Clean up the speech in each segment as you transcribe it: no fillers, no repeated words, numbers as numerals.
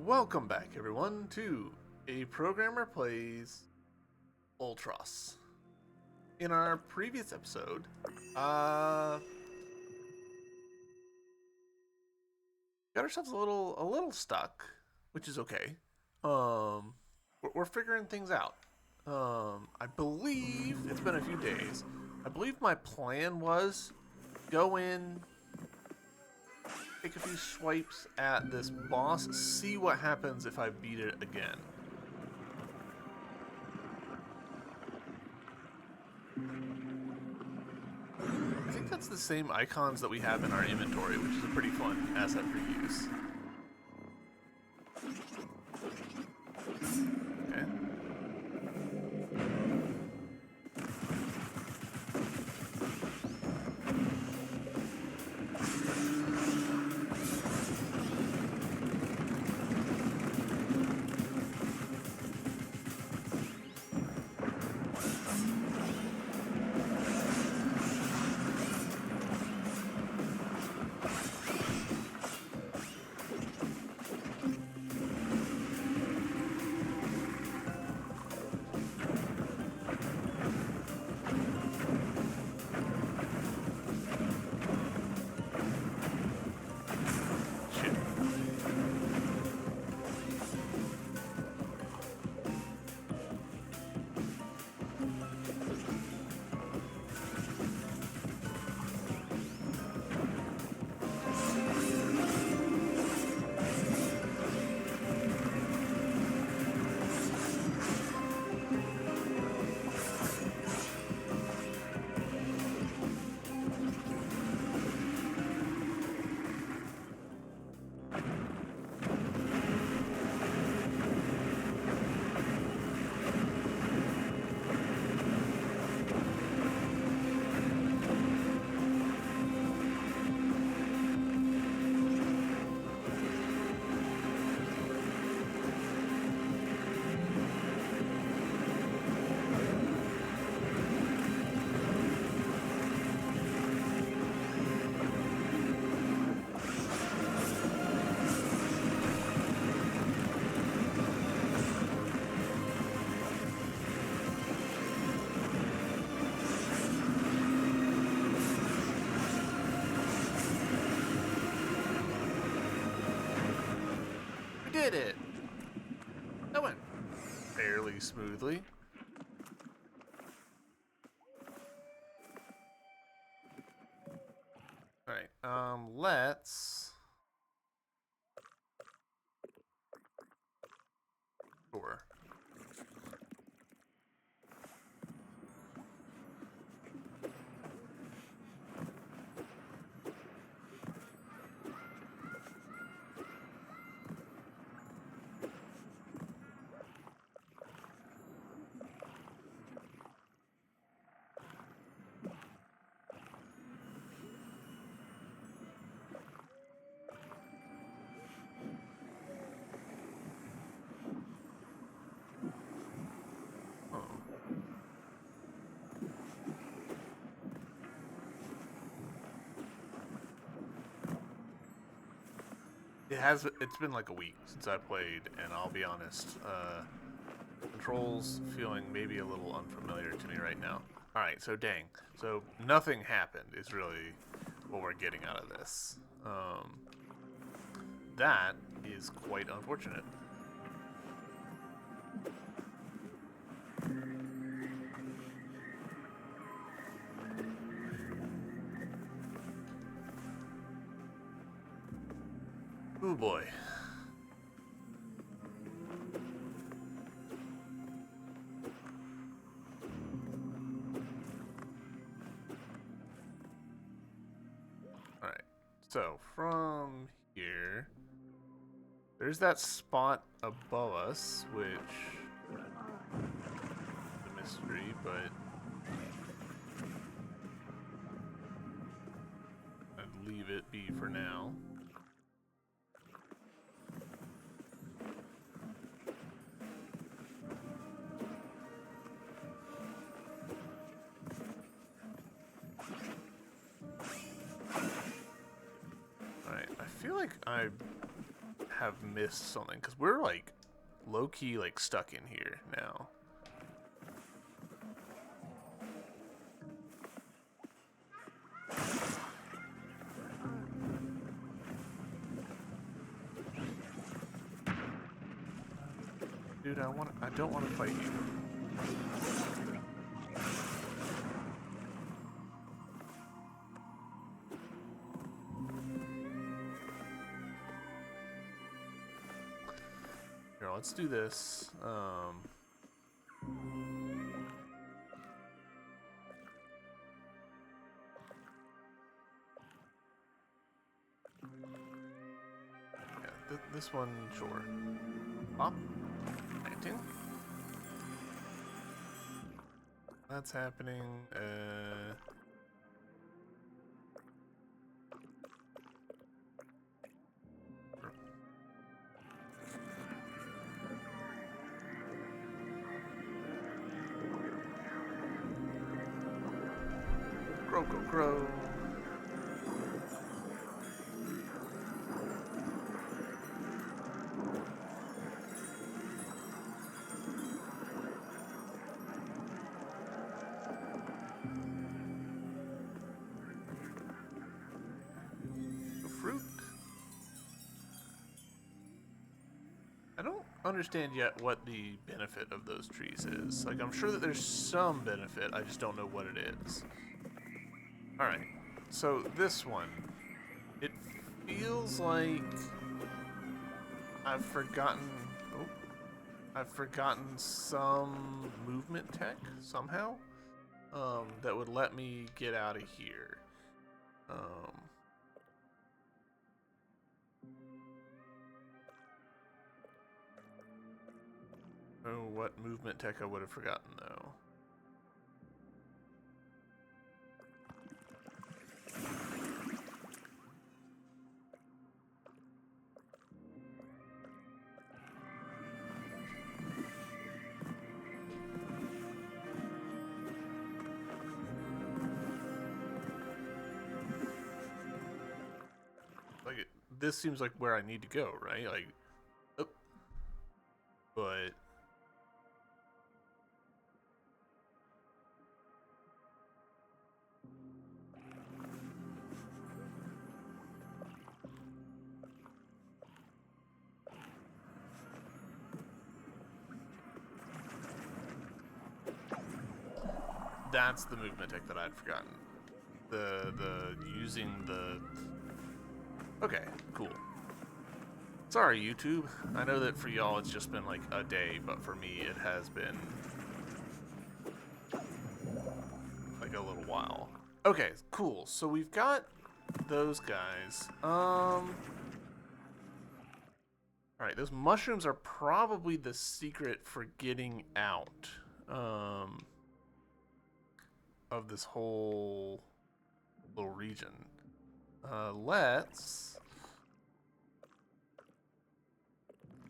Welcome back, everyone, to A Programmer Plays Ultros. In our previous episode, got ourselves a little stuck, which is okay. We're figuring things out. I believe it's been a few days. I believe my plan was go in, take a few swipes at this boss, see what happens if I beat it again. I think that's the same icons that we have in our inventory, which is a pretty fun asset for use. Okay. Shit. We did it! That went fairly smoothly. Alright, let's... Sure. Oh. It's been like a week since I played, and I'll be honest, controls feeling maybe a little unfamiliar to me right now. Alright, so dang. So nothing happened is really what we're getting out of this. That is quite unfortunate. Ooh boy. Alright, so from here, there's that spot above us, which is a mystery, but I'd leave it be for now. Alright, I feel like I have missed something, because we're like low-key like stuck in here now. Dude, I don't want to fight you. Here, let's do this. Yeah, this one, sure. Pop. 19. That's happening. Grow. Fruit. I don't understand yet what the benefit of those trees is. Like, I'm sure that there's some benefit, I just don't know what it is. Alright, so this one, it feels like I've forgotten some movement tech somehow that would let me get out of here. Oh, what movement tech I would have forgotten though. Like, this seems like where I need to go, right? Like, oh, but that's the movement tech that I'd forgotten. The using the... Okay, cool. Sorry, YouTube. I know that for y'all it's just been like a day, but for me it has been like a little while. Okay, cool. So we've got those guys. Alright, those mushrooms are probably the secret for getting out of this whole little region. Let's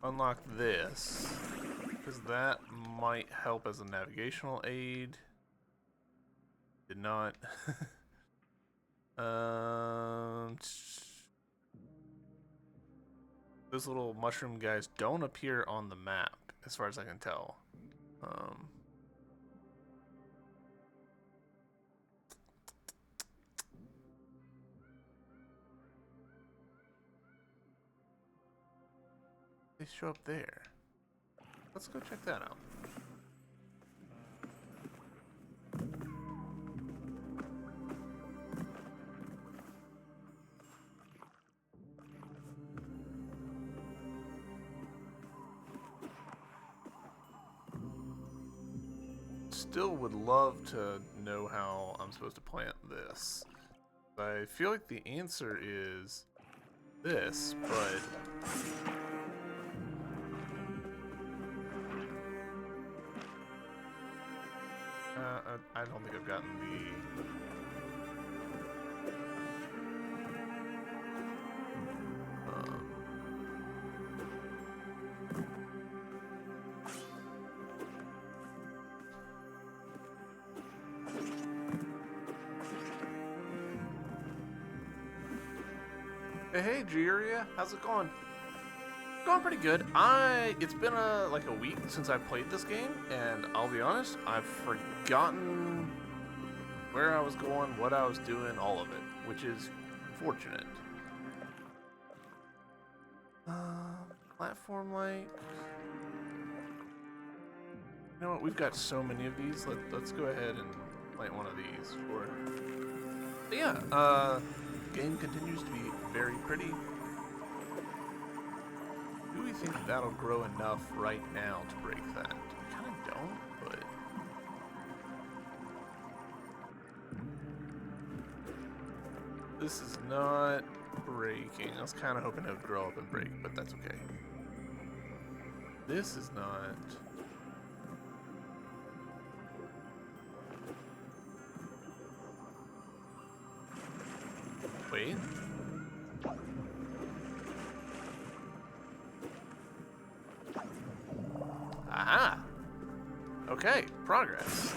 unlock this, because that might help as a navigational aid. Did not. Those little mushroom guys don't appear on the map, as far as I can tell. They show up there. Let's go check that out. Still would love to know how I'm supposed to plant this. I feel like the answer is this, but I don't think I've gotten the... Hey, Jiria, how's it going? Going pretty good. It's been like a week since I played this game, and I'll be honest, I've forgotten where I was going, what I was doing, all of it, which is fortunate. Platform light. You know what? We've got so many of these. Let's go ahead and light one of these for. But yeah, game continues to be very pretty. Do we think that'll grow enough right now to break that? I kind of don't, but. This is not breaking. I was kind of hoping it would grow up and break, but that's okay. This is not. Wait. Aha! Okay, progress.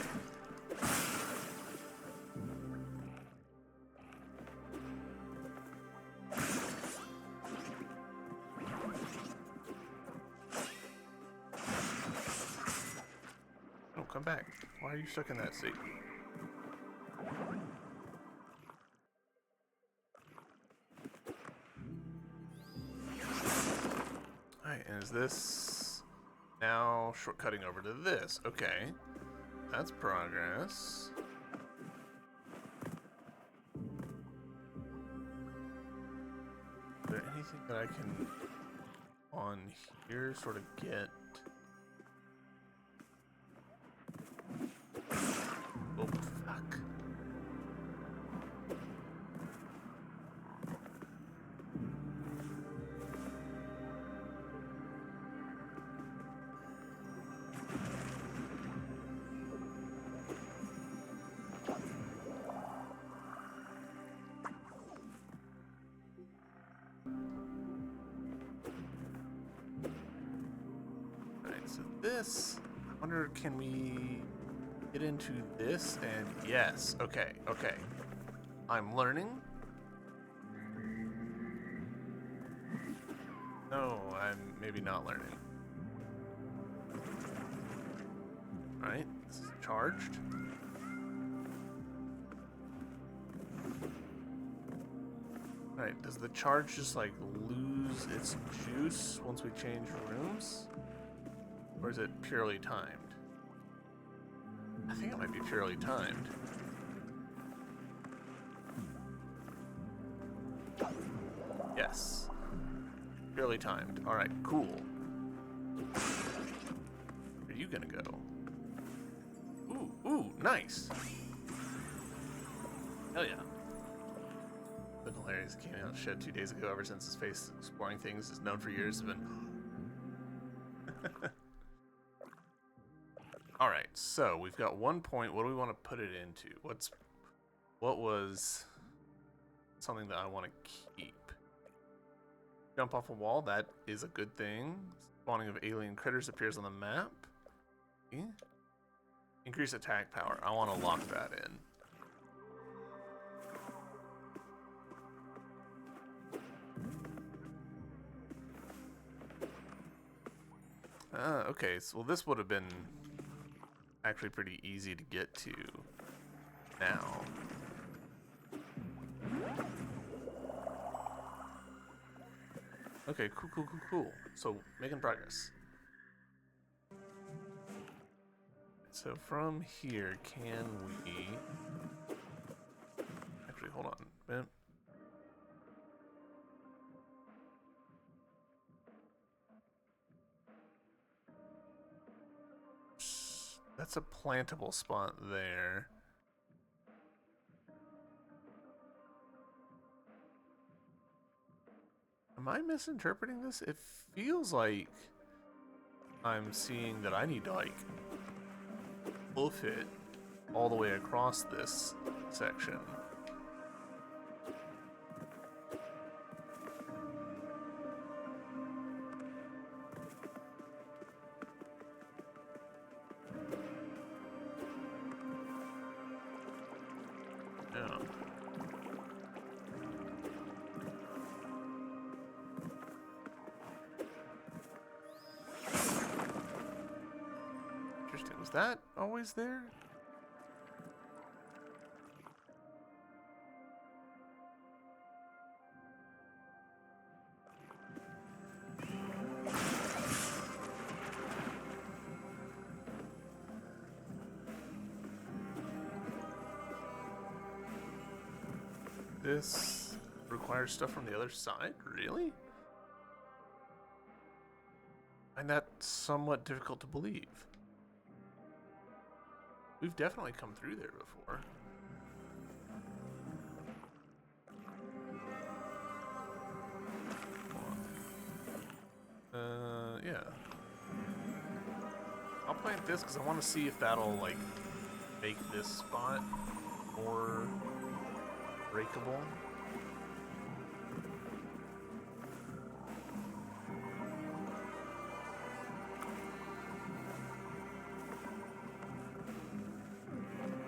Oh, come back. Why are you stuck in that seat? Alright, and is this now shortcutting over to this? Okay. That's progress. Is there anything that I can on here sort of get? Oh, fuck. So this, I wonder, can we get into this? And yes, okay, okay. I'm learning. No, I'm maybe not learning. Alright, this is charged. Alright, does the charge just like lose its juice once we change rooms? Or is it purely timed? I think it might be purely timed. Yes. Purely timed. Alright, cool. Where are you gonna go? Ooh, ooh, nice. Hell yeah. Been hilarious. Came out shed 2 days ago. Ever since his face exploring things is known for years. Has been. All right, so we've got 1 point. What do we want to put it into? What was something that I want to keep? Jump off a wall. That is a good thing. Spawning of alien critters appears on the map. Okay. Increase attack power. I want to lock that in. Okay, so this would have been actually pretty easy to get to now. Okay, cool. So, making progress. So from here, can we... Actually, hold on. That's a plantable spot there. Am I misinterpreting this? It feels like I'm seeing that I need to, like, hoof it all the way across this section. Yeah. Was that always there? This requires stuff from the other side? Really? And that's somewhat difficult to believe. We've definitely come through there before. Yeah. I'll plant this because I want to see if that'll, like, make this spot more breakable.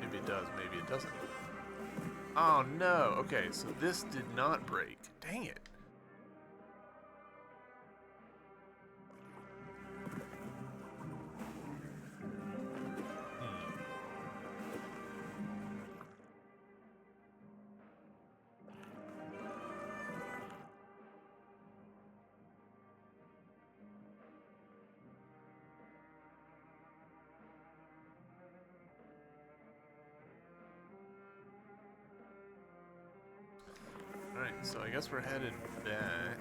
Maybe it does, maybe it doesn't. Oh no, okay, so this did not break. Dang it. Alright, so I guess we're headed back.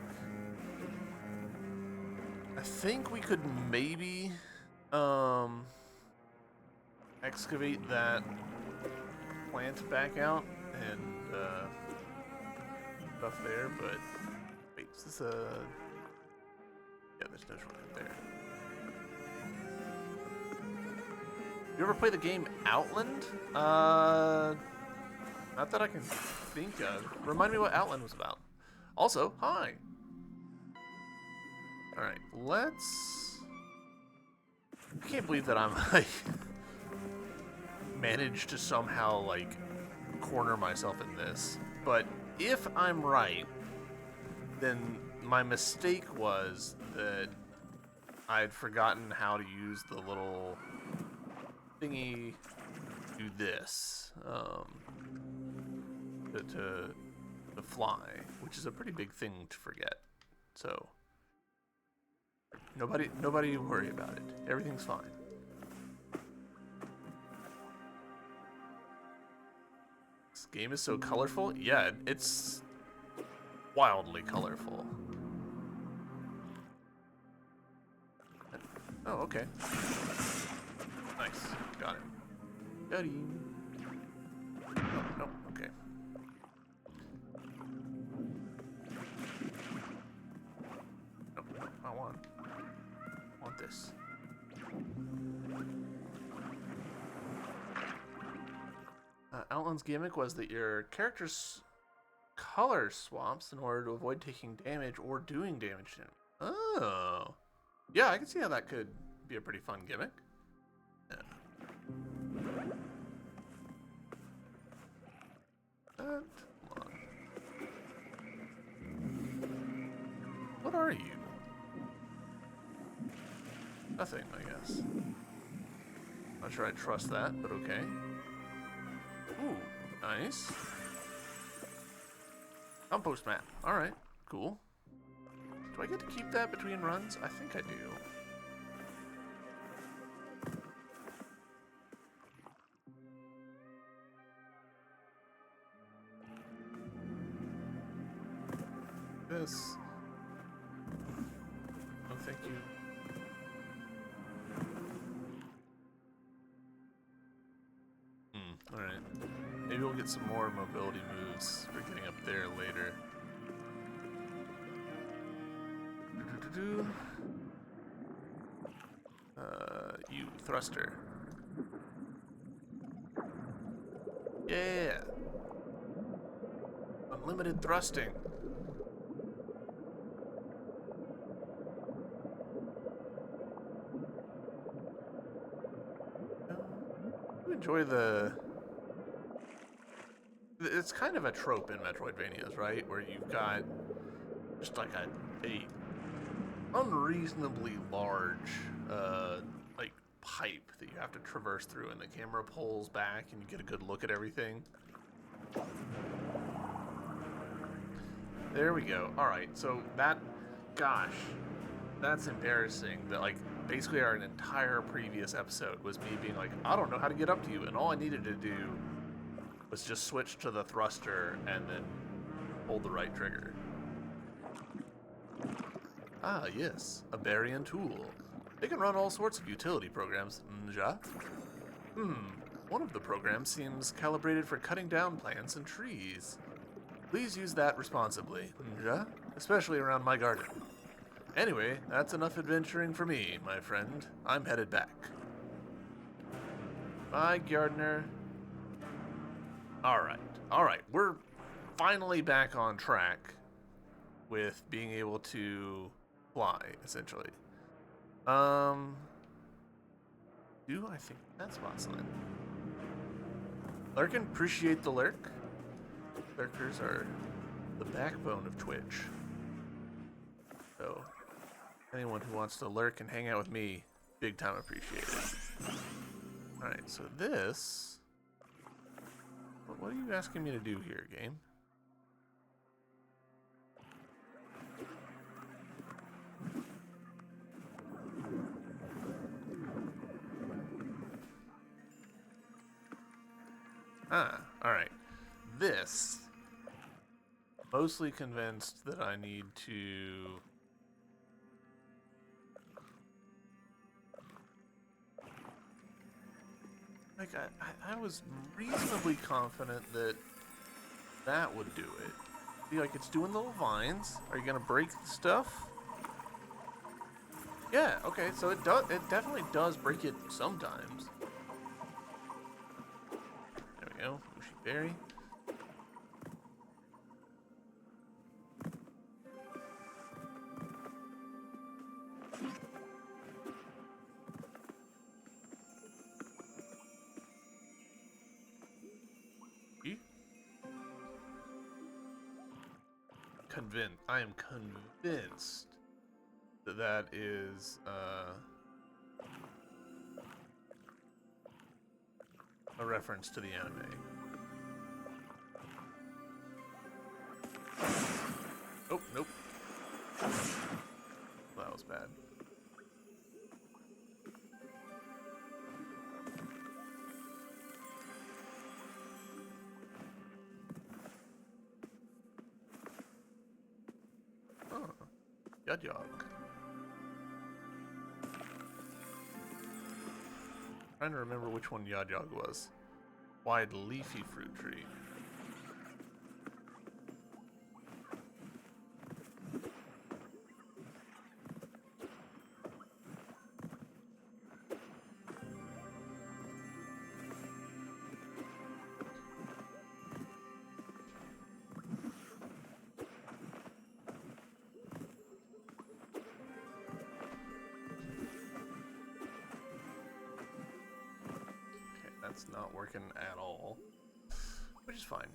I think we could maybe excavate that plant back out and stuff there, but wait, is this a... Yeah, there's no shortcut there. You ever play the game Outland? Not that I can think of. Remind me what Outland was about. Also, hi! Alright, let's... I can't believe that I'm, like, managed to somehow, like, corner myself in this. But if I'm right, then my mistake was that I'd forgotten how to use the little thingy to do this. To fly, which is a pretty big thing to forget. So nobody worry about it. Everything's fine. This game is so colorful. Yeah, it's wildly colorful. Oh, okay. Nice. Got it. Got him. Oh, no, okay. I want this. Outland's gimmick was that your character's color swaps in order to avoid taking damage or doing damage to him. Oh. Yeah, I can see how that could be a pretty fun gimmick. Yeah. Come on. What are you? Nothing, I guess. Not sure I trust that, but okay. Ooh, nice. Outpost map. Alright, cool. Do I get to keep that between runs? I think I do. This. Oh, thank you. Alright. Maybe we'll get some more mobility moves for getting up there later. You thruster. Yeah. Unlimited thrusting. I enjoy the... It's kind of a trope in Metroidvanias, right? Where you've got just like a unreasonably large, like, pipe that you have to traverse through, and the camera pulls back and you get a good look at everything. There we go. Alright, so that, gosh, that's embarrassing that, like, basically our entire previous episode was me being like, I don't know how to get up to you, and all I needed to do was just switch to the thruster and then hold the right trigger. Ah, yes, a Barian tool. They can run all sorts of utility programs, ja? One of the programs seems calibrated for cutting down plants and trees. Please use that responsibly, ja? Especially around my garden. Anyway, that's enough adventuring for me, my friend. I'm headed back. Bye, gardener. Alright, we're finally back on track with being able to fly, essentially. Do I think that's Fossilin? Lurkin, appreciate the lurk. Lurkers are the backbone of Twitch. So, anyone who wants to lurk and hang out with me, big time appreciated. Alright, so this... What are you asking me to do here, game? Ah, alright. This. Mostly convinced that I need to... Like, I was reasonably confident that that would do it. See, like, it's doing little vines. Are you gonna break stuff? Yeah, okay, so it does. It definitely does break it sometimes. There we go. Bushy berry. I am convinced that that is a reference to the anime. Oh, nope. That was bad. Yog. Trying to remember which one Yog was. Wide leafy fruit tree. That's not working at all, which is fine.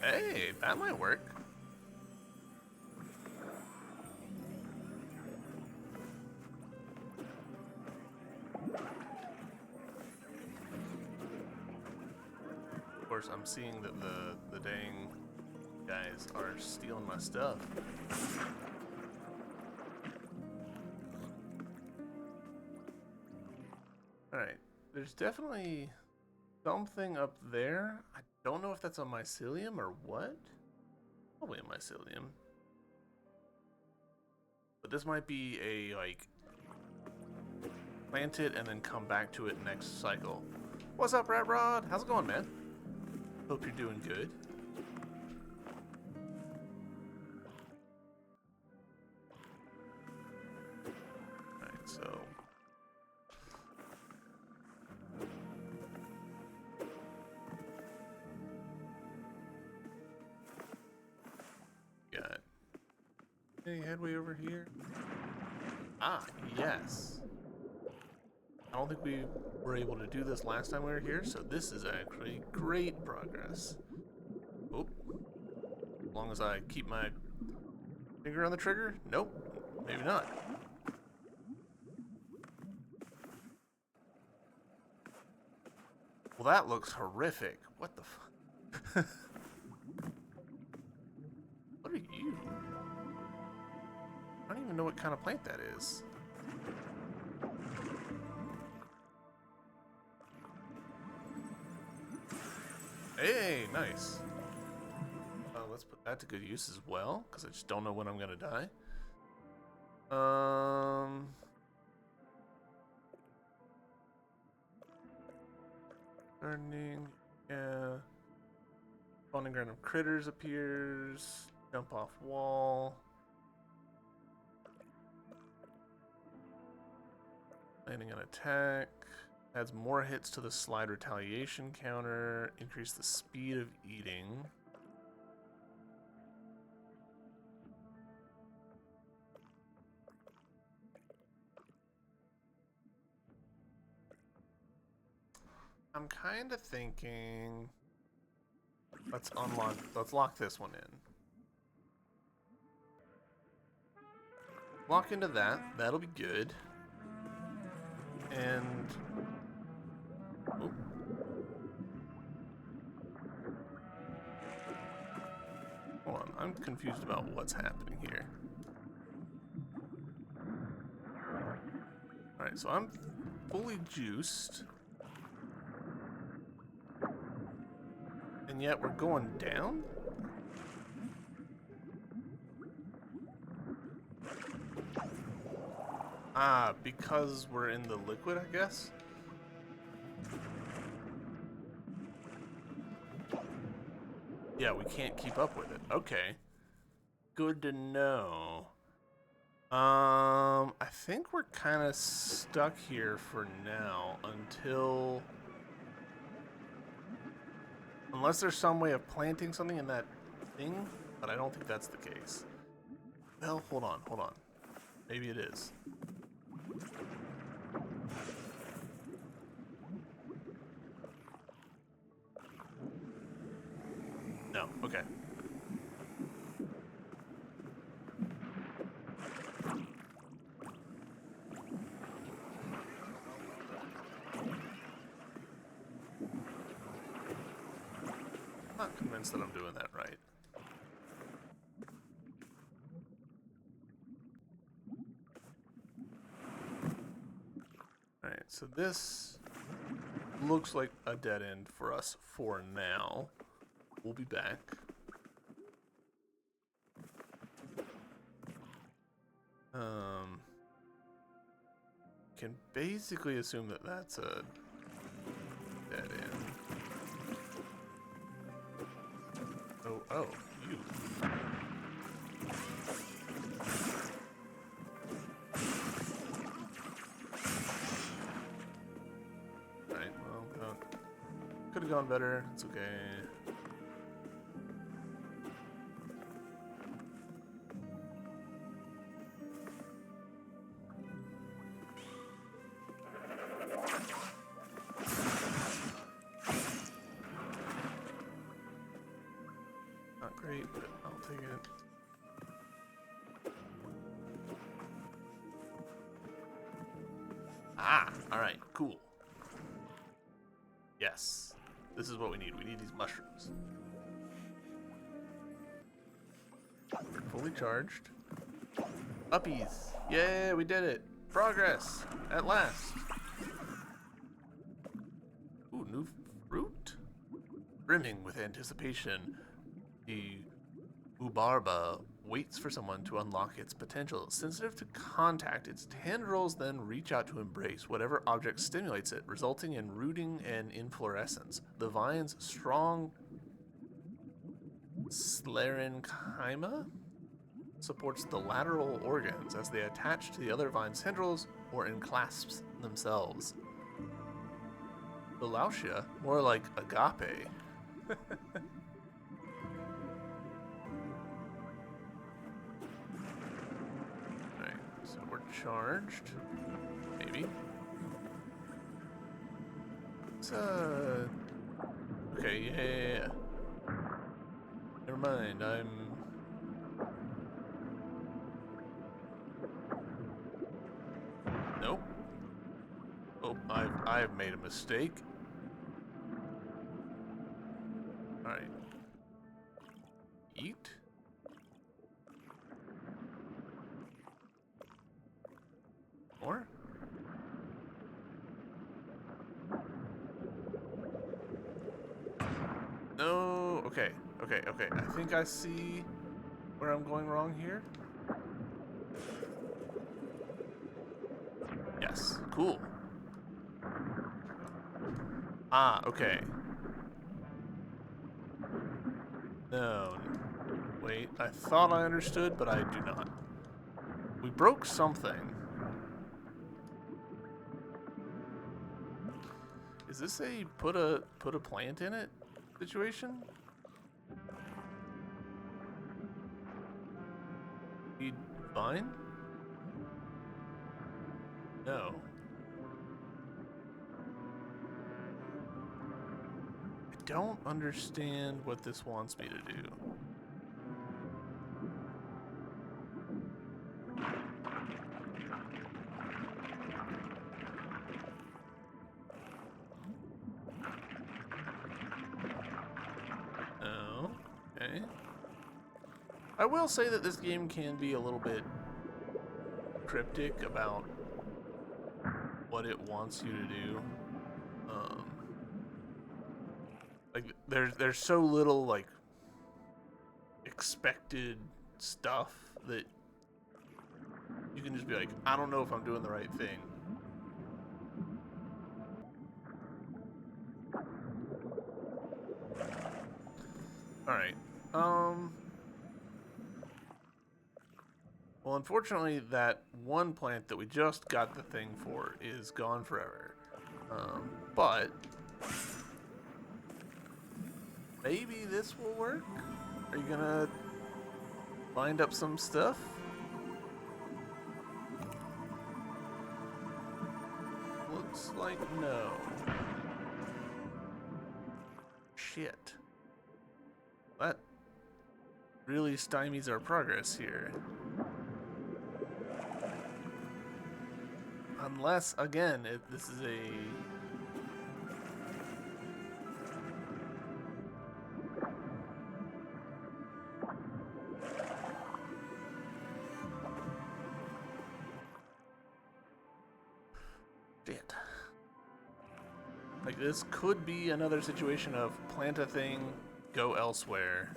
Hey, that might work. Of course, I'm seeing that the dang guys are stealing my stuff. Alright, there's definitely something up there. I don't know if that's a mycelium or what. Probably a mycelium. But this might be a, like, plant it and then come back to it next cycle. What's up, Rat Rod? How's it going, man? Hope you're doing good. Alright, so... got any headway over here? Ah, yes. I don't think we were able to do this last time we were here, so this is actually great progress. Oh, as long as I keep my finger on the trigger? Nope, maybe not. Well, that looks horrific. What the fuck? What are you? I don't even know what kind of plant that is. Hey, nice. Let's put that to good use as well, because I just don't know when I'm gonna die. Gardening, yeah. Spawning ground of critters appears. Jump off wall. Landing an attack. Adds more hits to the slide retaliation counter. Increase the speed of eating. I'm kind of thinking, let's lock this one in. Lock into that, that'll be good. And, oh. Hold on, I'm confused about what's happening here. Alright, so I'm fully juiced. And yet we're going down? Ah, because we're in the liquid, I guess? Yeah, we can't keep up with it. Okay. Good to know. I think we're kind of stuck here for now until... Unless there's some way of planting something in that thing, but I don't think that's the case. Well, hold on. Maybe it is. No, okay. I'm not convinced that I'm doing that right. Alright, so this looks like a dead end for us for now. We'll be back. Can basically assume that that's a dead end. Oh, you. Alright, well, could have gone better. It's okay. Not great, but I'll take it. Ah, alright, cool. Yes, this is what we need. We need these mushrooms. Fully charged. Uppies. Yeah, we did it. Progress. At last. Ooh, new fruit. Brimming with anticipation, the Ubarba waits for someone to unlock its potential. Sensitive to contact, its tendrils then reach out to embrace whatever object stimulates it, resulting in rooting and inflorescence. The vine's strong sclerenchyma supports the lateral organs as they attach to the other vine's tendrils or enclasps themselves. Belautia, more like agape. So we're charged. Maybe. It's okay, yeah. Never mind, Nope. Oh, I've made a mistake. Alright. Eat? More? No, okay. I think I see where I'm going wrong here. Yes, cool. Ah, okay. No. Wait, I thought I understood, but I do not. We broke something. Is this a put a plant in it situation? You fine? No. I don't understand what this wants me to do. Oh, okay. I will say that this game can be a little bit cryptic about what it wants you to do. Like there's so little like expected stuff that you can just be like, I don't know if I'm doing the right thing. All right. Well, unfortunately, that one plant that we just got the thing for is gone forever. But maybe this will work? Are you gonna find up some stuff? Looks like no. Shit. That really stymies our progress here. Unless, again, this is a... Shit. Like, this could be another situation of plant a thing, go elsewhere.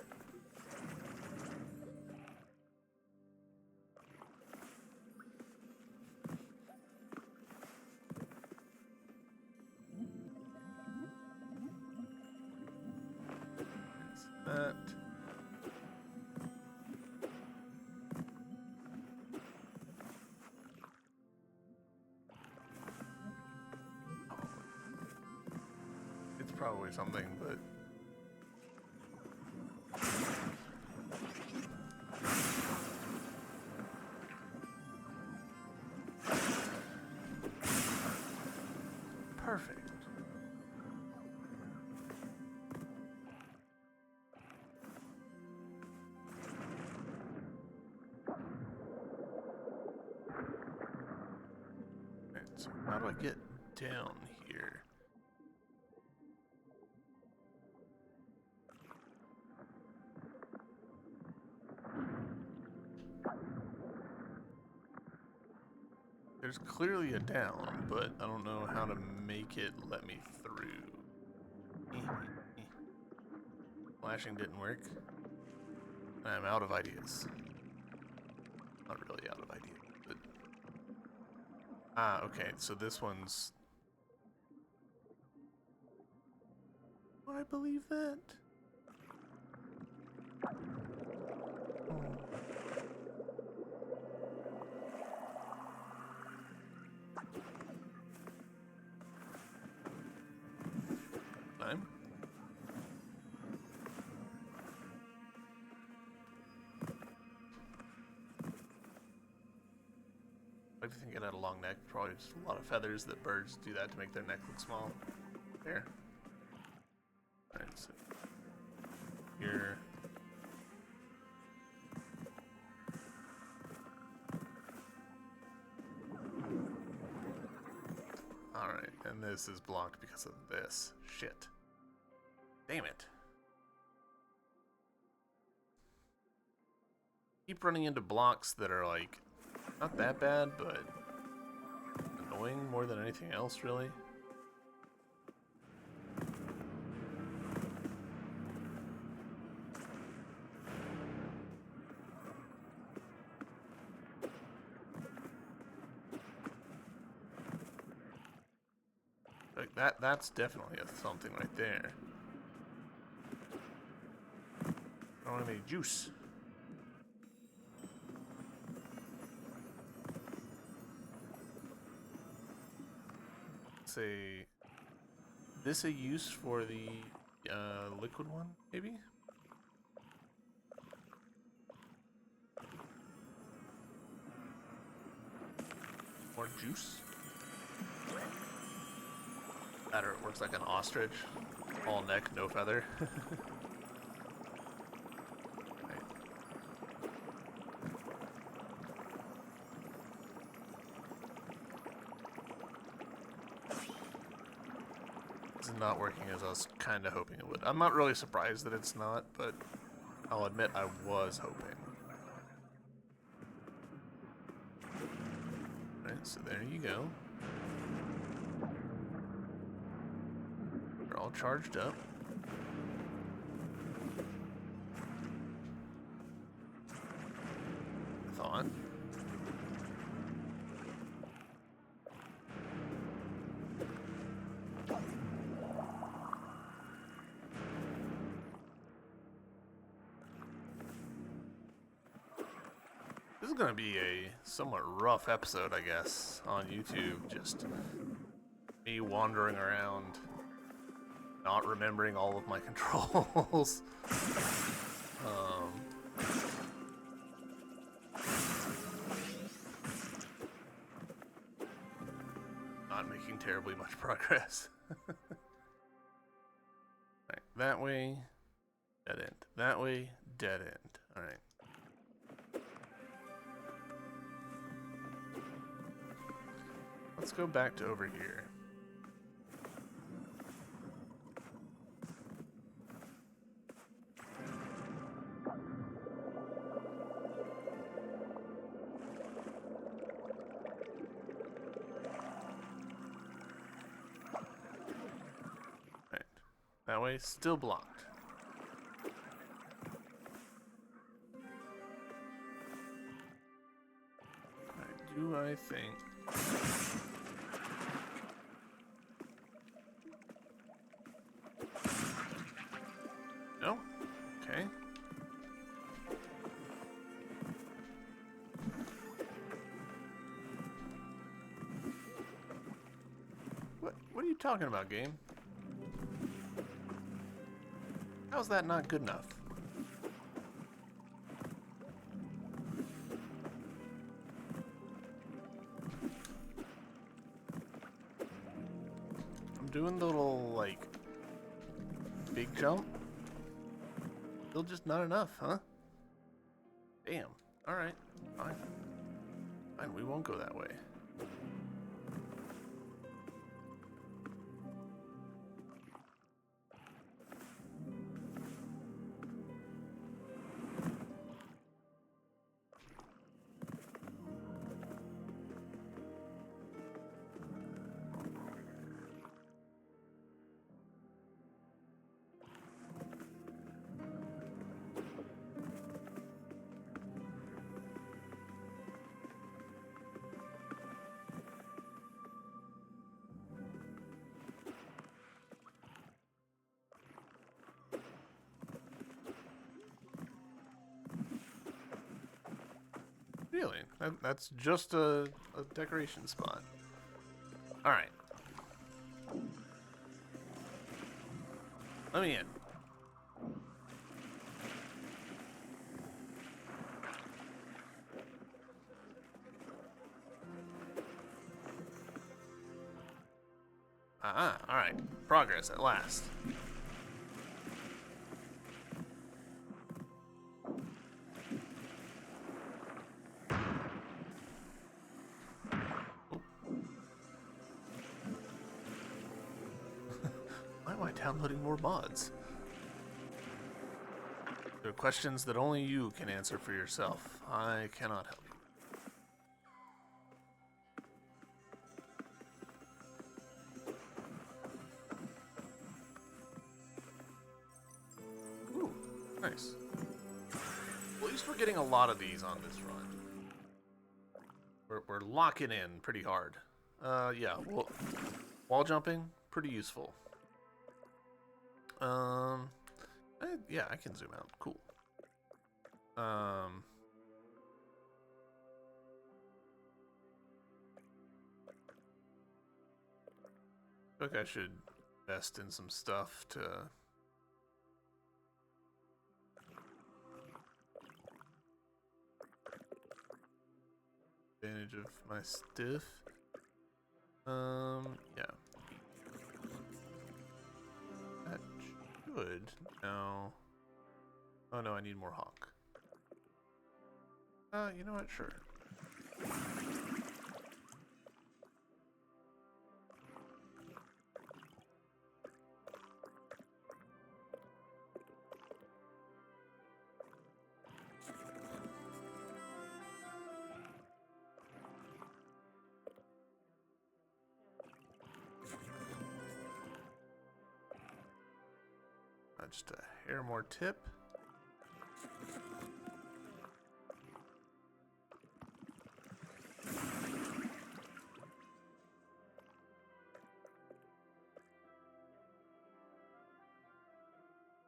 That. It's probably something, but... Perfect. Alright, so how do I get down here? There's clearly a down, but I don't know how to make it let me through. Flashing didn't work. I'm out of ideas. Not really out of ideas, but... Ah, okay, so this one's... Do I believe that? Time. I like to think it had a long neck. Probably just a lot of feathers that birds do that to make their neck look small. There. Alright, so here. Alright, and this is blocked because of this. Shit. Damn it. Keep running into blocks that are like, not that bad, but annoying more than anything else, really. Like that's definitely something right there. I don't have any juice. Say this a use for the liquid one, maybe? More juice? That or it works like an ostrich. All neck, no feather. Right. This is not working as I was kind of hoping it would. I'm not really surprised that it's not, but I'll admit I was hoping. Alright, so there you go. They're all charged up. Thought. This is gonna be a somewhat rough episode, I guess, on YouTube. Just me wandering around, not remembering all of my controls. Not making terribly much progress. Right, that way, dead end. That way, dead end. Alright. Let's go back to over here. Right. That way, still blocked. Do I think... No? Okay. What are you talking about, game? How's that not good enough? I'm doing the little, like, big jump. Still just not enough, huh? Damn. Alright. Fine. Fine, we won't go that way. Really? That's just a decoration spot. Alright. Let me in. Alright. Progress at last. Why am I downloading more mods? There are questions that only you can answer for yourself. I cannot help you. Ooh, nice. Well, at least we're getting a lot of these on this run. We're locking in pretty hard. Yeah, well, wall jumping, pretty useful. Yeah, I can zoom out. Cool. I feel like I should invest in some stuff to advantage of my stiff. Yeah. That should now. Oh no, I need more hawk. You know what? Sure. Just a hair more tip.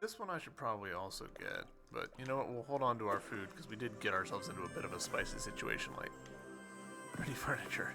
This one I should probably also get, but you know what, we'll hold on to our food because we did get ourselves into a bit of a spicy situation, like ready furniture.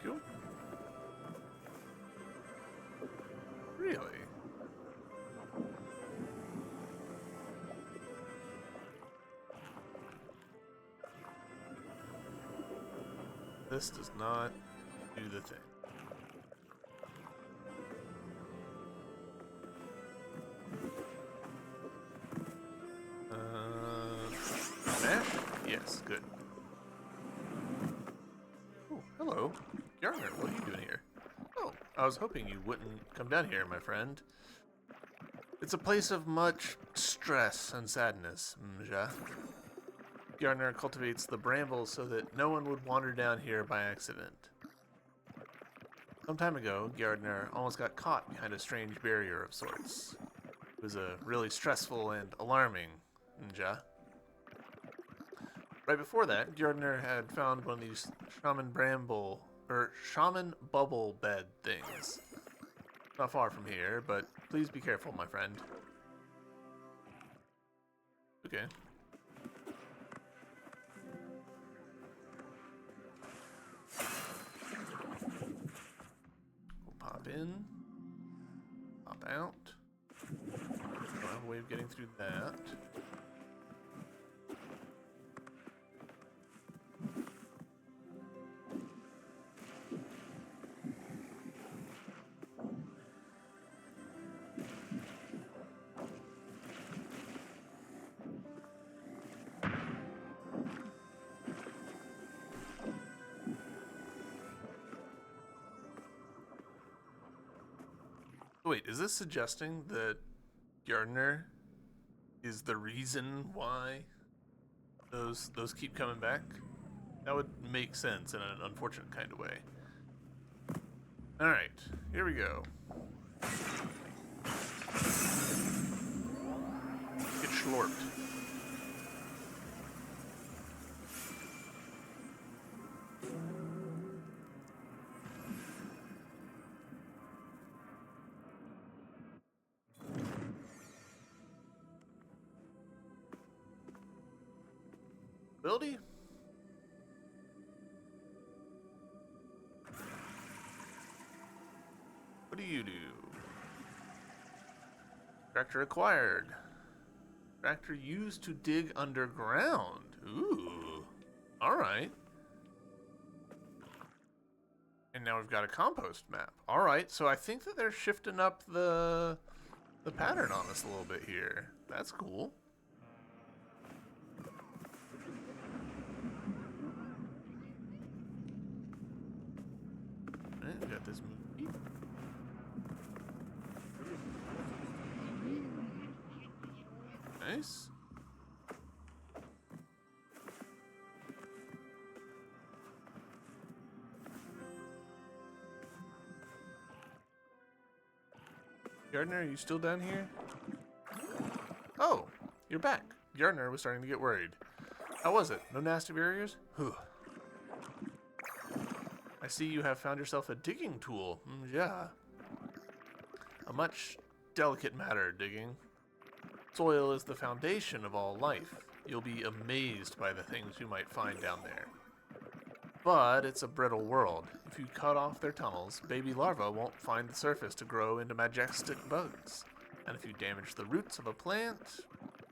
Cool. Really? This does not do the thing. Smash? Yes, good. Oh, hello. Yarner, what are you doing here? Oh, I was hoping you wouldn't come down here, my friend. It's a place of much stress and sadness, Mja. Gardner cultivates the brambles so that no one would wander down here by accident. Some time ago, Gardner almost got caught behind a strange barrier of sorts. It was a really stressful and alarming, Mja. Right before that, Gardner had found one of these shaman bubble bed things. Not far from here, but please be careful, my friend. Okay. We'll pop in. Pop out. Don't have a way of getting through that. Wait, is this suggesting that Gardner is the reason why those keep coming back? That would make sense in an unfortunate kind of way. Alright, here we go. Get schlorped. Ability? What do you do? Tractor acquired. Tractor used to dig underground. Ooh. Alright. And now we've got a compost map. Alright, so I think that they're shifting up the pattern on us a little bit here. That's cool. Alright, we got this movie. Nice. Gardner, are you still down here? Oh, you're back. Gardner was starting to get worried. How was it? No nasty barriers? Whew. I see you have found yourself a digging tool. Yeah. A much delicate matter, digging. Soil is the foundation of all life. You'll be amazed by the things you might find down there. But it's a brittle world. If you cut off their tunnels, baby larvae won't find the surface to grow into majestic bugs. And if you damage the roots of a plant,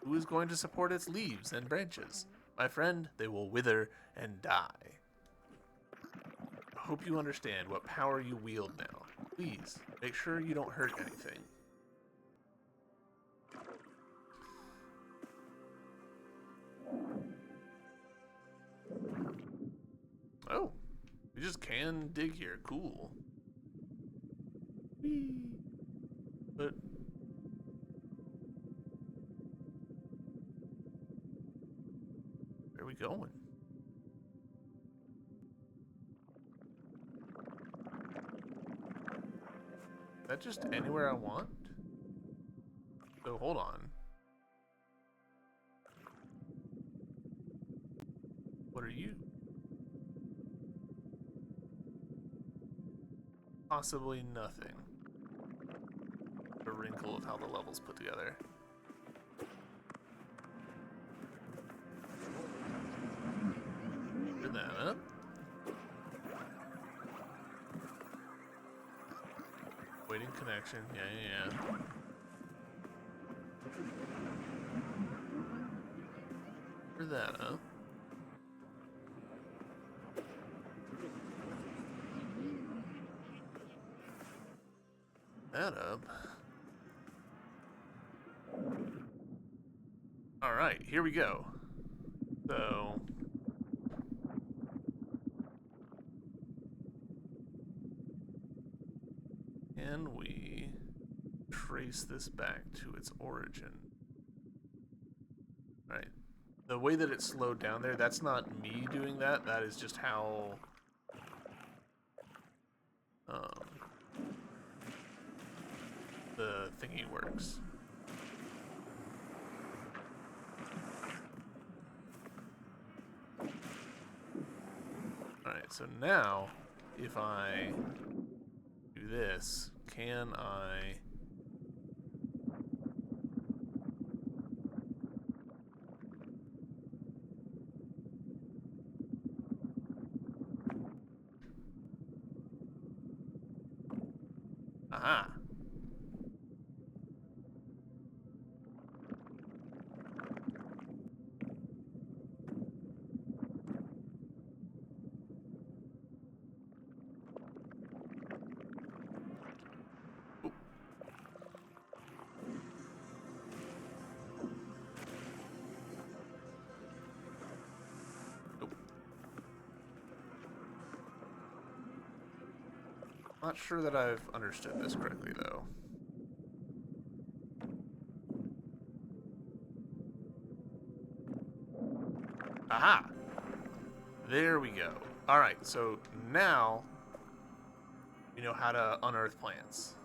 who is going to support its leaves and branches? My friend, they will wither and die. I hope you understand what power you wield now. Please, make sure you don't hurt anything. Oh, we just can dig here. Cool. Whee. But where are we going? Is that just anywhere I want? So hold on. What are you? Possibly nothing. A wrinkle of how the level's put together. Open that up. Waiting connection. Yeah. Open that up. That up. Alright, here we go. So can we trace this back to its origin? Alright. The way that it slowed down there, that's not me doing that. That is just how the thingy works. Alright, so now if I do this, can I aha. Not sure that I've understood this correctly, though. Aha! There we go. Alright, so now we know how to unearth plants.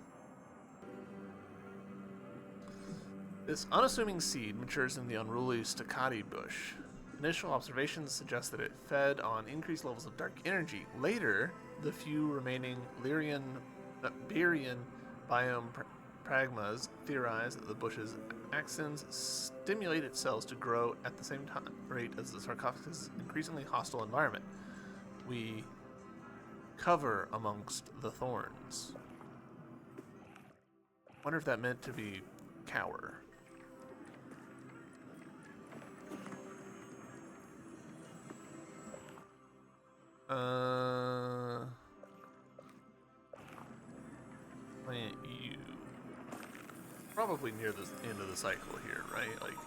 This unassuming seed matures in the unruly staccati bush. Initial observations suggest that it fed on increased levels of dark energy. Later, the few remaining Berian biome pragmas theorize that the bush's axons stimulate its cells to grow at the same time rate as the sarcophagus' increasingly hostile environment. We cover amongst the thorns. Wonder if that meant to be cower. Plant you. Probably near the end of the cycle here, right? Like,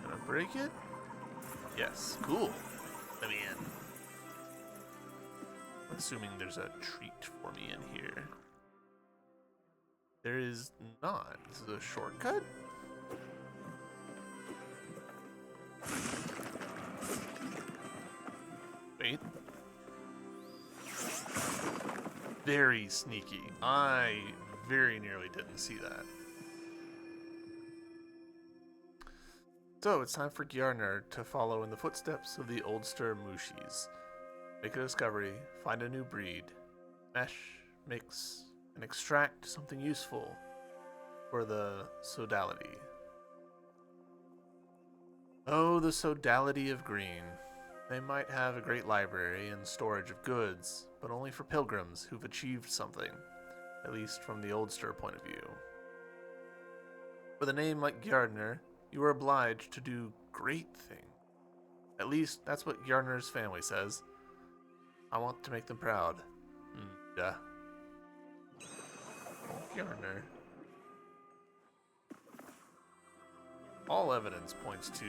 gonna break it? Yes, cool. Let me in. Assuming there's a treat for me in here. There is not. This is a shortcut? Wait. Very sneaky. I very nearly didn't see that. So it's time for Gjarner to follow in the footsteps of the Oldster Mushis. Make a discovery, find a new breed, mesh, mix, and extract something useful for the sodality. Oh, the sodality of green. They might have a great library and storage of goods, but only for pilgrims who've achieved something, at least from the Oldster point of view. With a name like Gjarner, you are obliged to do great things. At least, that's what Gjarner's family says. I want to make them proud. Yeah. Gjarner. All evidence points to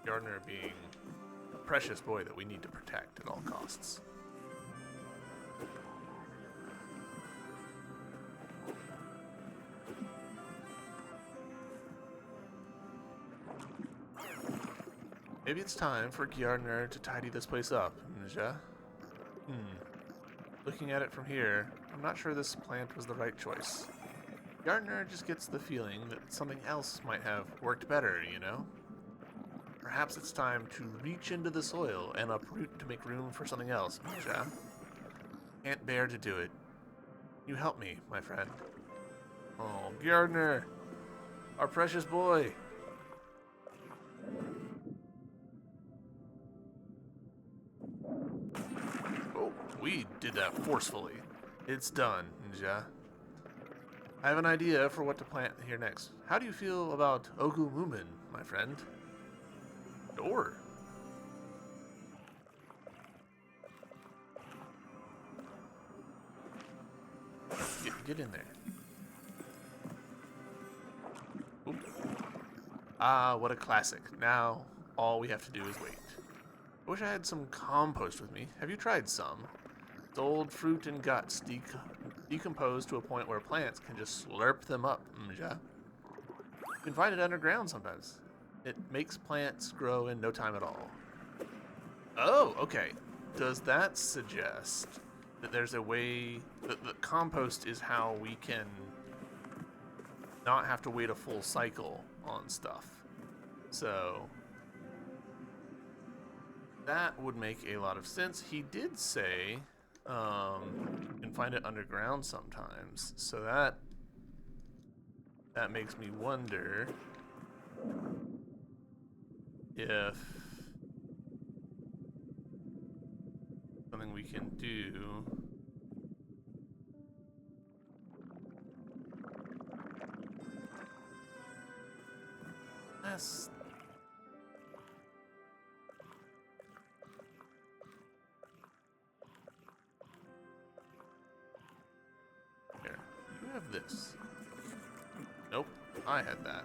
Gjarner being a precious boy that we need to protect at all costs. Maybe it's time for Gjarner to tidy this place up, Ninja. Looking at it from here, I'm not sure this plant was the right choice. Gjarner just gets the feeling that something else might have worked better, you know? Perhaps it's time to reach into the soil and uproot to make room for something else, Ninja. Can't bear to do it. You help me, my friend. Oh, Gjarner! Our precious boy! We did that forcefully. It's done, Ninja. I have an idea for what to plant here next. How do you feel about Ogu Mumin, my friend? Door. Get in there. Oop. Ah, what a classic. Now, all we have to do is wait. I wish I had some compost with me. Have you tried some? It's old fruit and guts decomposed to a point where plants can just slurp them up, Mja. You can find it underground sometimes. It makes plants grow in no time at all. Oh, okay. Does that suggest that there's a way that the compost is how we can not have to wait a full cycle on stuff? So that would make a lot of sense. He did say you can find it underground sometimes, so that makes me wonder if something we can do. That's there. You have this. Nope, I had that.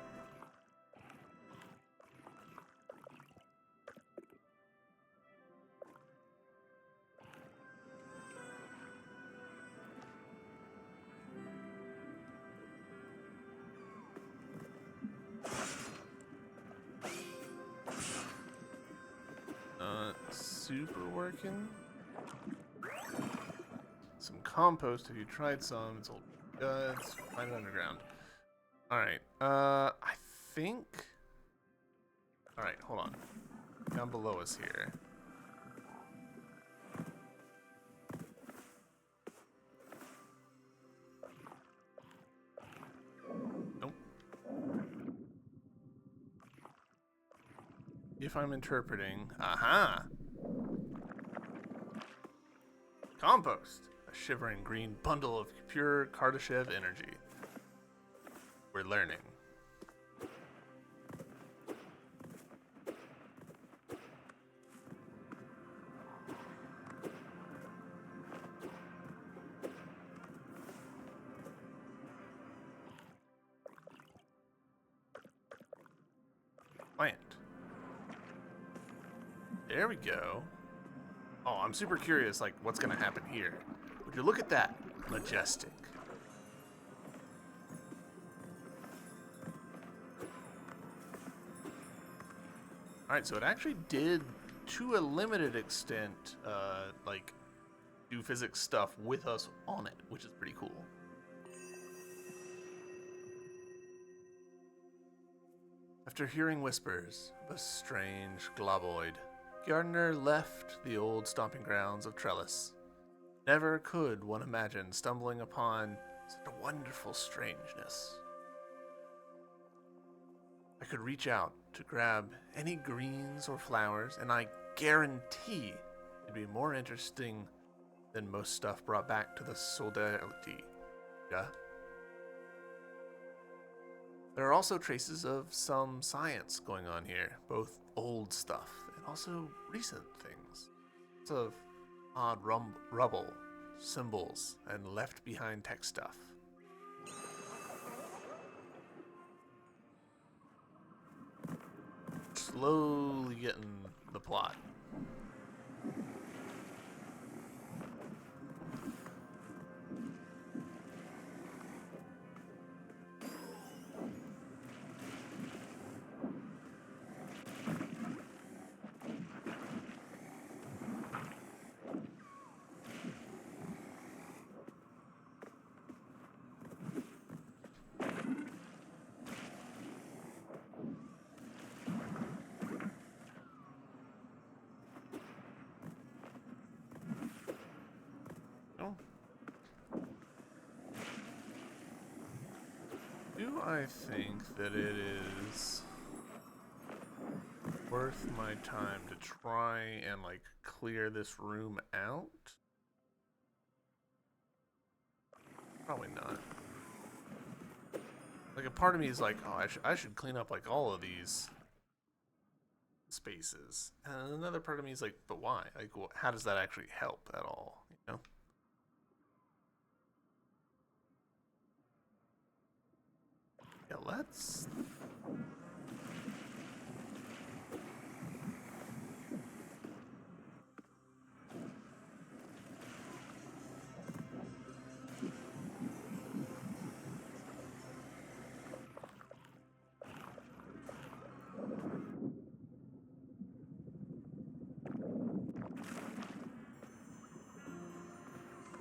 Super working. Some compost. Have you tried some? It's old guts. Find it underground. All right. I think. All right. Hold on. Down below us here. if I'm interpreting. Aha! Compost. A shivering green bundle of pure Kardashev energy. We're learning. Plant. There we go. Oh, I'm super curious, like, what's gonna happen here. Would you look at that? Majestic. Alright, so it actually did, to a limited extent, like, do physics stuff with us on it, which is pretty cool. After hearing whispers of a strange globoid, Gardner left the old stomping grounds of Trellis. Never could one imagine stumbling upon such a wonderful strangeness. I could reach out to grab any greens or flowers, and I guarantee it'd be more interesting than most stuff brought back to the Solidarity. Yeah? There are also traces of some science going on here, both old stuff and also recent things. Lots of odd rubble, symbols, and left behind tech stuff. Slowly getting the plot. Do I think that it is worth my time to try and, like, clear this room out? Probably not. Like, a part of me is like, oh, I should clean up, like, all of these spaces. And another part of me is like, but why? Like, how does that actually help at all? You know? Yeah, let's...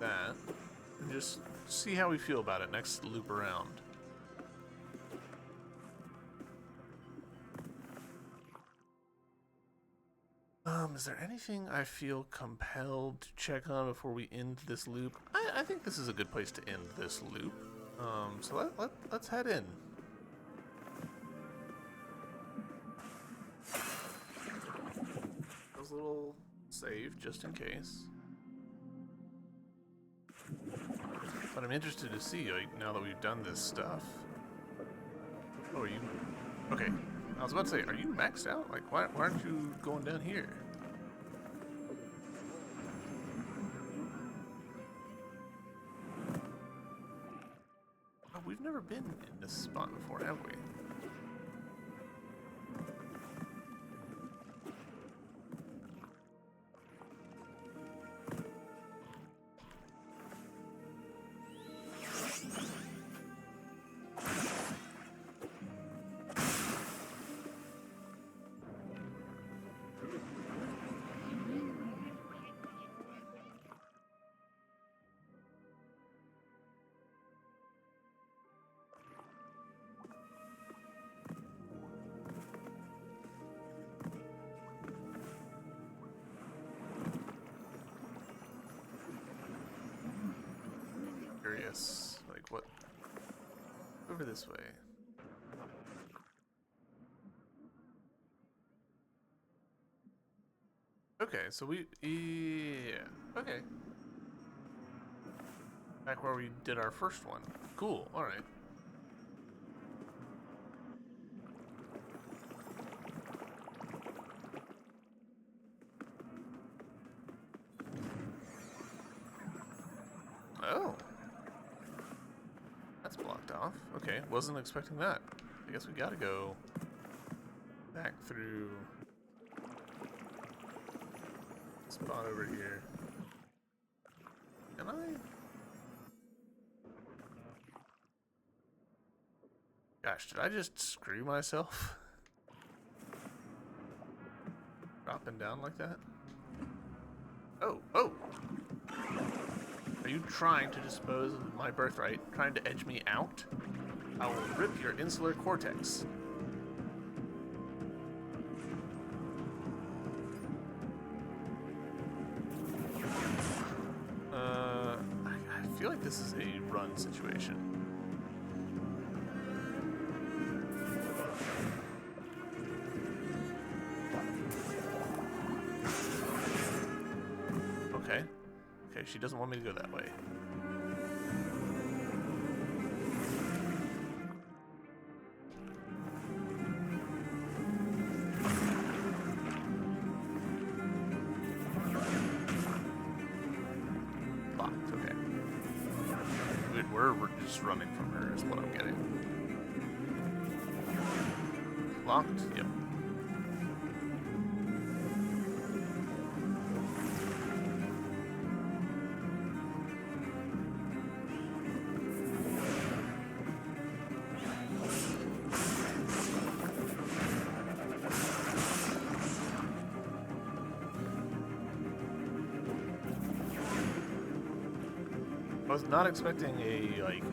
that. And just see how we feel about it next loop around. Is there anything I feel compelled to check on before we end this loop? I think this is a good place to end this loop. So let's head in. Those little save just in case. But I'm interested to see, like, now that we've done this stuff. Oh, are you... Okay. I was about to say, are you maxed out? Like, why aren't you going down here? Oh, we've never been in this spot before, have we? Curious, like, what? Over this way. Okay, so yeah, okay. Back where we did our first one. Cool, alright. Oh. That's blocked off. Okay, wasn't expecting that. I guess we gotta go back through this spot over here. Can I? Gosh, did I just screw myself? Dropping down like that? Oh, oh! Are you trying to dispose of my birthright? Trying to edge me out? I will rip your insular cortex. I feel like this is a run situation. Okay. Okay, she doesn't want me to go that way. Locked, okay. Good, we're just running from her is what I'm getting. Locked? Yep. I was not expecting a, like,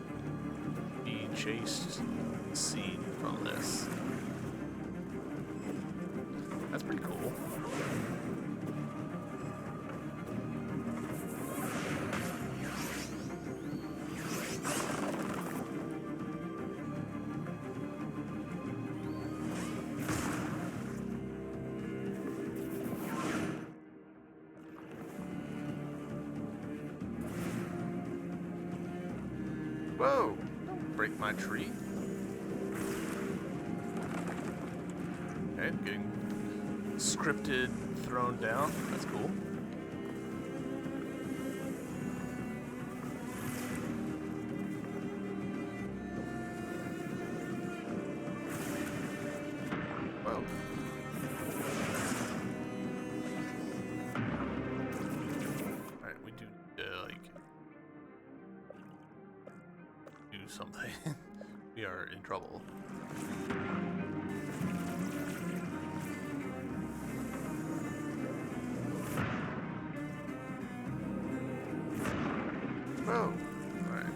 be chased scene from this. That's pretty cool. Whoa! Don't break my tree. Okay, getting scripted thrown down. That's cool. Whoa. Alright, we do need to, like, do something. We are in trouble. Whoa! Alright.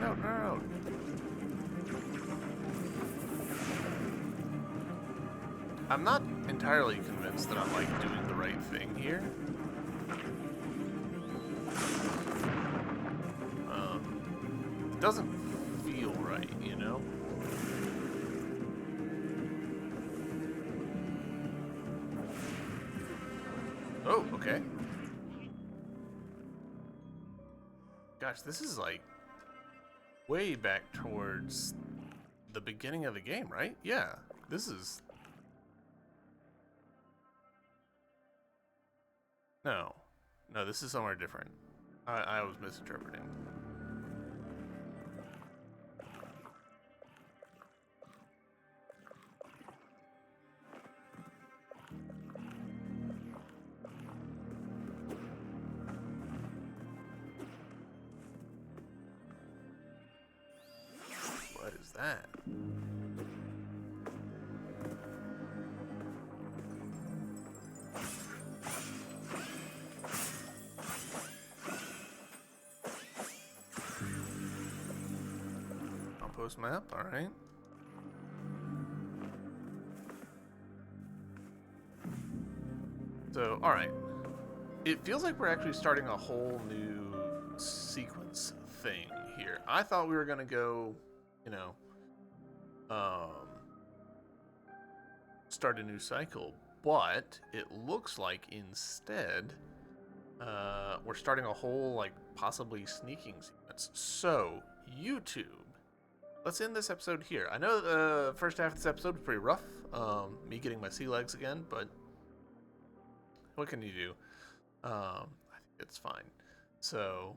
No, no, no. I'm not entirely convinced that I'm, like, doing the right thing here. It doesn't feel right, you know? Oh, okay. Gosh, this is, like, way back towards the beginning of the game, right? Yeah, this is... No. No, this is somewhere different. I was misinterpreting. What is that? Outpost map, alright. So, alright. It feels like we're actually starting a whole new sequence thing here. I thought we were going to go, you know, start a new cycle, but it looks like instead we're starting a whole, like, possibly sneaking sequence. So, YouTube, let's end this episode here. I know the first half of this episode was pretty rough, me getting my sea legs again, but what can you do? I think it's fine. So,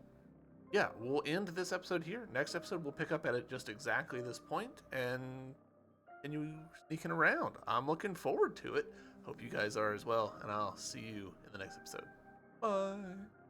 yeah, we'll end this episode here. Next episode, we'll pick up at it just exactly this point and continue sneaking around. I'm looking forward to it. Hope you guys are as well, and I'll see you in the next episode. Bye.